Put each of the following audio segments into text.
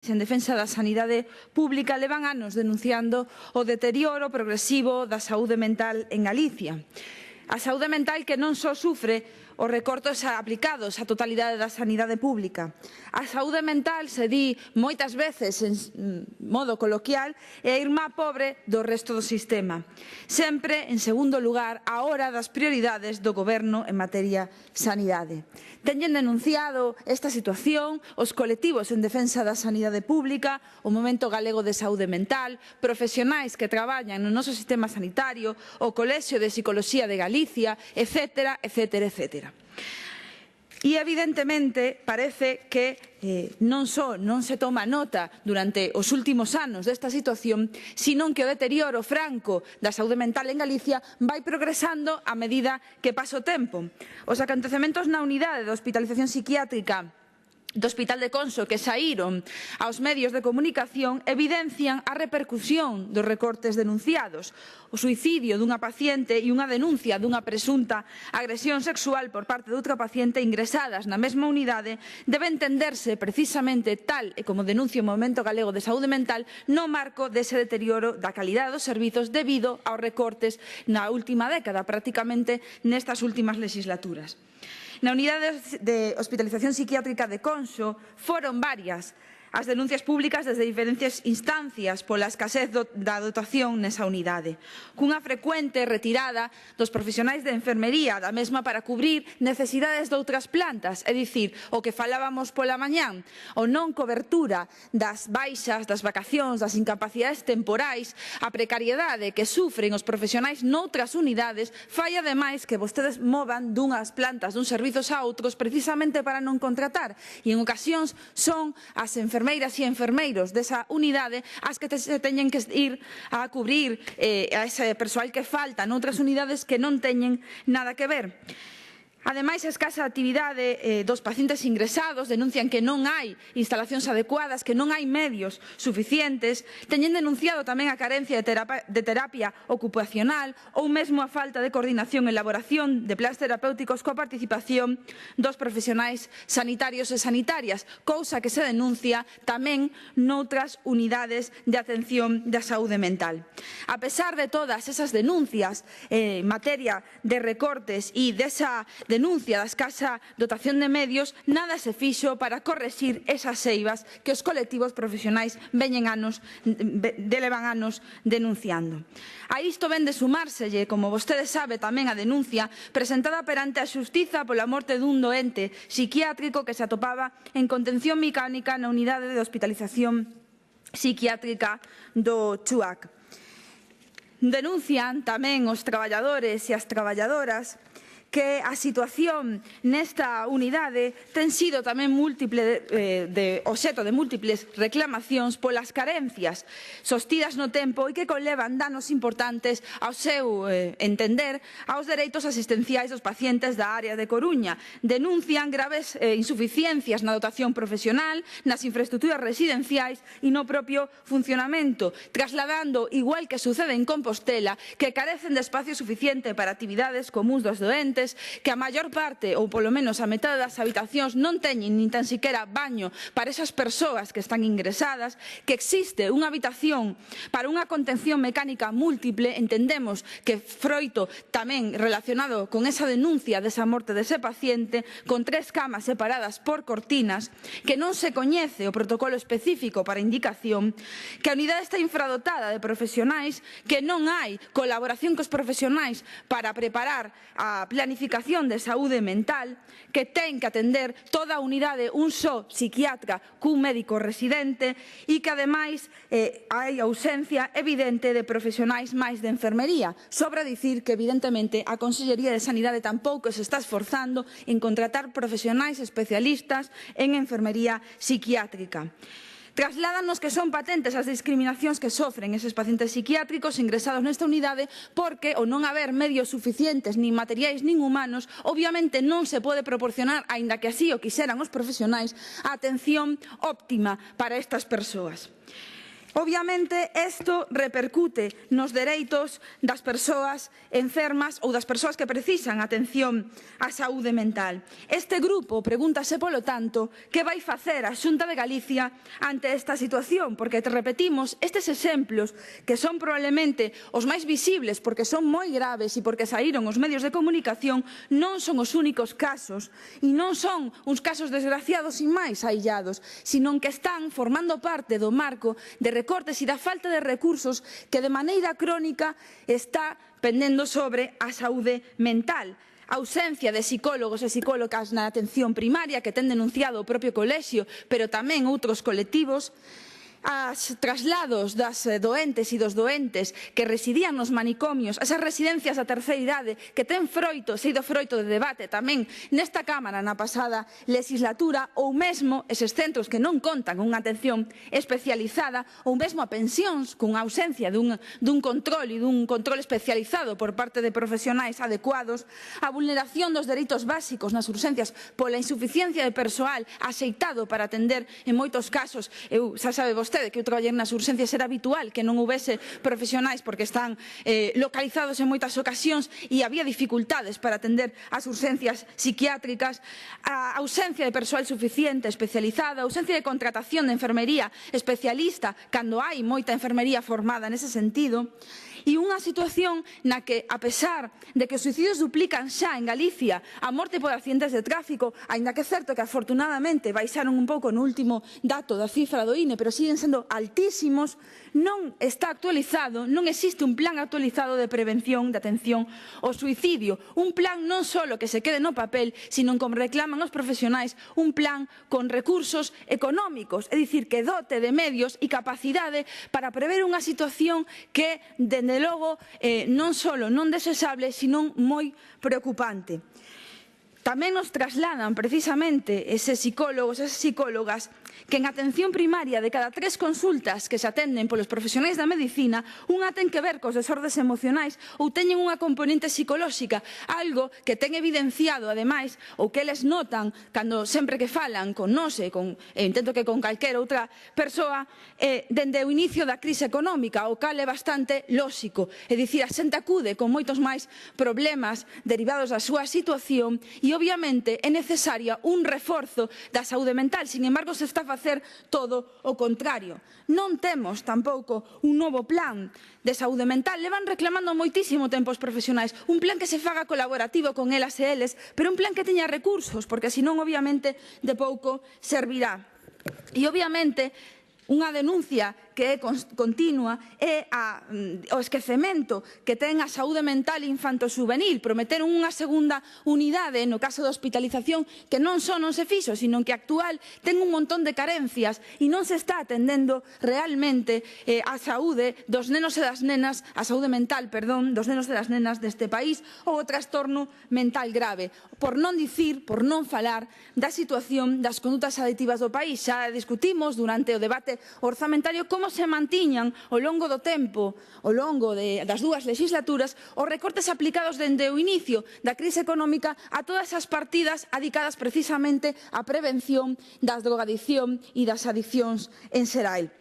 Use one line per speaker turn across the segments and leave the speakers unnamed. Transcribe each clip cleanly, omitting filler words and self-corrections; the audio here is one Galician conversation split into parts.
en defensa da sanidade pública levan anos denunciando o deterioro progresivo da saúde mental en Galicia. A saúde mental que non só sufre os recortes aplicados á totalidade da sanidade pública. A saúde mental se di moitas veces en modo coloquial é a irmá pobre do resto do sistema. Sempre, en segundo lugar, á hora das prioridades do Goberno en materia sanidade. Teñen denunciado esta situación os colectivos en defensa da sanidade pública, o Movemento Galego de Saúde Mental, profesionais que traballan no noso sistema sanitario, o Colexio de Psicoloxía de Galicia, etcétera, etcétera, etcétera. E, evidentemente, parece que non só non se toma nota durante os últimos anos desta situación, sino que o deterioro franco da saúde mental en Galicia vai progresando a medida que pasa o tempo. Os acontecementos na unidade de hospitalización psiquiátrica do Hospital de Conso que saíron aos medios de comunicación evidencian a repercusión dos recortes denunciados. O suicidio dunha paciente e unha denuncia dunha presunta agresión sexual por parte de outra paciente ingresadas na mesma unidade debe entenderse precisamente tal e como denuncia o Movemento Galego de Saúde Mental no marco dese deterioro da calidade dos servizos debido aos recortes na última década, prácticamente nestas últimas legislaturas. Na unidade de hospitalización psiquiátrica de Conso foron varias as denuncias públicas desde diferentes instancias pola escasez da dotación nesa unidade, cunha frecuente retirada dos profesionais de enfermería da mesma para cubrir necesidades de outras plantas, é dicir, o que falábamos pola mañán, o non cobertura das baixas, das vacacións, das incapacidades temporais, a precariedade que sufren os profesionais noutras unidades, fai ademais que vostedes movan dunhas plantas, duns servizos a outros, precisamente para non contratar, e en ocasións son as enfermeiras e enfermeiros desa unidade as que se teñen que ir a cubrir a ese persoal que falta noutras unidades que non teñen nada que ver. Ademais, a escasa actividade dos pacientes ingresados denuncian que non hai instalacións adecuadas, que non hai medios suficientes, teñen denunciado tamén a carencia de terapia ocupacional ou mesmo a falta de coordinación e elaboración de plans terapéuticos coa participación dos profesionais sanitarios e sanitarias, cousa que se denuncia tamén noutras unidades de atención da saúde mental. A pesar de todas esas denuncias en materia de recortes e desa denuncia da escasa dotación de medios, nada se fixo para correxir esas eivas que os colectivos profesionais levan anos denunciando. A isto ven de sumárselle, como vostede sabe, tamén a denuncia presentada perante a Xustiza pola morte dun doente psiquiátrico que se atopaba en contención mecánica na unidade de hospitalización psiquiátrica do Chuac. Denuncian tamén os traballadores e as traballadoras que a situación nesta unidade ten sido tamén obxecto de múltiples reclamacións polas carencias sostidas no tempo e que conlevan danos importantes ao seu entender aos dereitos asistenciais dos pacientes da área de Coruña. Denuncian graves insuficiencias na dotación profesional, nas infraestructuras residenciais e no propio funcionamento, trasladando, igual que sucede en Compostela, que carecen de espacio suficiente para actividades comuns dos doentes, que a maior parte, ou polo menos a metade das habitacións non teñen nin tan siquiera baño para esas persoas que están ingresadas, que existe unha habitación para unha contención mecánica múltiple, entendemos que froito tamén relacionado con esa denuncia desa morte dese paciente, con 3 camas separadas por cortinas, que non se coñece o protocolo específico para indicación, que a unidade está infradotada de profesionais, que non hai colaboración cos profesionais para preparar a planificación de saúde mental, que ten que atender toda a unidade un só psiquiatra cun médico residente e que, ademais, hai ausencia evidente de profesionais máis de enfermería. Sobra dicir que, evidentemente, a Consellería de Sanidade tampouco se está esforzando en contratar profesionais especialistas en enfermería psiquiátrica. Trasládanos que son patentes as discriminacións que sofren eses pacientes psiquiátricos ingresados nesta unidade porque, ao non haber medios suficientes, nin materiais, nin humanos, obviamente non se pode proporcionar, aínda que así o quixeran os profesionais, a atención óptima para estas persoas. Obviamente, isto repercute nos dereitos das persoas enfermas ou das persoas que precisan atención á saúde mental. Este grupo pregúntase, polo tanto, que vai facer a Xunta de Galicia ante esta situación, porque, te repetimos, estes exemplos, que son probablemente os máis visibles porque son moi graves e porque saíron os medios de comunicación, non son os únicos casos e non son uns casos desgraciados e máis aillados, sino que están formando parte do marco de recortes e da falta de recursos que de maneira crónica está pendendo sobre a saúde mental. A ausencia de psicólogos e psicólogas na atención primaria que ten denunciado o propio colexio, pero tamén outros colectivos, as traslados das doentes e dos doentes que residían nos manicomios, esas residencias da terceira idade que ten sido froito de debate tamén nesta Cámara na pasada legislatura, ou mesmo eses centros que non contan unha atención especializada, ou mesmo a pensións cunha ausencia dun control e dun control especializado por parte de profesionais adecuados, a vulneración dos dereitos básicos nas urxencias pola insuficiencia de persoal axeitado para atender en moitos casos. Xa sabe vostede que eu traballei nas urxencias, era habitual que non houbese profesionais porque están localizados en moitas ocasións e había dificultades para atender as urxencias psiquiátricas, a ausencia de persoal suficiente especializado, a ausencia de contratación de enfermería especialista cando hai moita enfermería formada nese sentido, e unha situación na que, a pesar de que os suicidios duplican xa en Galicia a morte por accidentes de tráfico, aínda que é certo que afortunadamente baixaron un pouco no último dato da cifra do INE, pero siguen sendo altísimos, non está actualizado, non existe un plan actualizado de prevención, de atención ao suicidio. Un plan non só que se quede no papel, sino como reclaman os profesionais, un plan con recursos económicos, é dicir, que dote de medios e capacidade para prever unha situación que, dende logo, non só non desexable, sino moi preocupante. Tamén nos trasladan precisamente eses psicólogos, esas psicólogas, que en atención primaria de cada 3 consultas que se atenden polos profesionais da medicina, unha ten que ver cos desordes emocionais ou teñen unha componente psicolóxica, algo que ten evidenciado, ademais, ou que eles notan cando sempre que falan con nós e intento que con calquera outra persoa, dende o inicio da crise económica, o cal é bastante lóxico. É dicir, a xente acude con moitos máis problemas derivados da súa situación e, obviamente, é necesaria un reforzo da saúde mental. Sin embargo, se está a facer todo o contrario. Non temos tampouco un novo plan de saúde mental. Levan reclamando moitísimo tempo os profesionais. Un plan que se faga colaborativo con elas e eles, pero un plan que teña recursos, porque senón, obviamente, de pouco servirá. E, obviamente, unha denuncia que é continua é o esquecemento que ten a saúde mental infanto-juvenil. Prometeron unha segunda unidade no caso da hospitalización que non só non se fixo, sino que actual ten un montón de carencias e non se está atendendo realmente a saúde dos nenos e das nenas, a saúde mental, perdón, dos nenos e das nenas deste país, ou o trastorno mental grave. Por non dicir, por non falar da situación das condutas adictivas do país. Xa discutimos durante o debate orzamentario como se mantiñan ao longo do tempo, ao longo das 2 legislaturas, os recortes aplicados dende o inicio da crise económica a todas as partidas adicadas precisamente á prevención da drogadicción e das adiccións en xeral.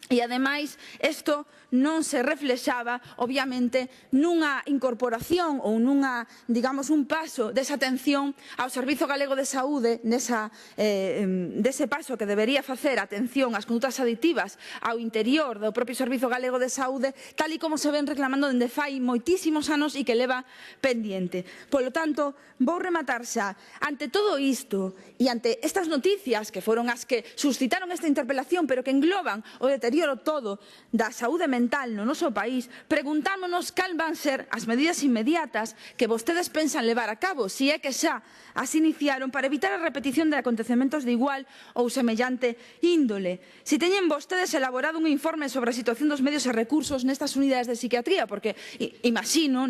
E, ademais, isto non se reflexaba, obviamente, nunha incorporación ou nunha, digamos, un paso desa atención ao Servizo Galego de Saúde, dese paso que debería facer atención ás condutas adictivas ao interior do propio Servizo Galego de Saúde, tal e como se ven reclamando dende fai moitísimos anos e que leva pendiente. Polo tanto, vou rematar xa. Ante todo isto e ante estas noticias que foron as que suscitaron esta interpelación, pero que engloban o deterioro todo da saúde mental no noso país, preguntámonos cal van ser as medidas inmediatas que vostedes pensan levar a cabo, se é que xa as iniciaron, para evitar a repetición de acontecementos de igual ou semellante índole. Se teñen vostedes elaborado un informe sobre a situación dos medios e recursos nestas unidades de psiquiatría, porque imagino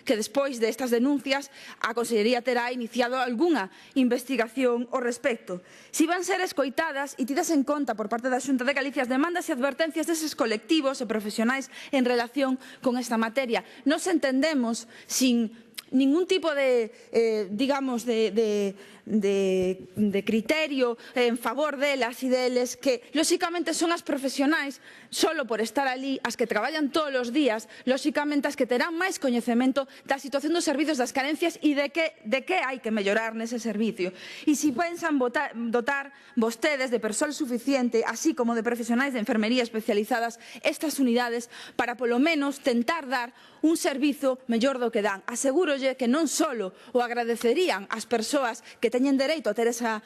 que despois destas denuncias a Consellería terá iniciado algunha investigación ao respecto. Se van ser escoitadas e tidas en conta por parte da Xunta de Galicia as demandas e advertencias deses colectivos e profesionais en relación con esta materia. Nos entendemos sin ningún tipo de digamos, de criterio en favor delas e deles, que, lóxicamente, son as profesionais, solo por estar ali, as que traballan todos os días, lóxicamente, as que terán máis coñecemento da situación dos servizos, das carencias e de que hai que mellorar nese servicio. E se pensan dotar vostedes de persoal suficiente, así como de profesionais de enfermería especializadas, estas unidades, para, polo menos, tentar dar un servizo mellor do que dan. Asegúrolle que non só o agradecerían as persoas que teñen dereito a ter esa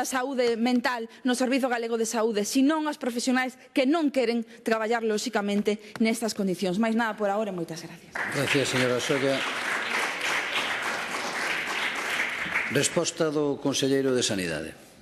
saúde mental no Servizo Galego de Saúde, senón as profesionais que non queren traballar, lóxicamente, nestas condicións. Máis nada por agora e moitas gracias.
Gracias, señora Solla. Resposta do conselleiro de Sanidade.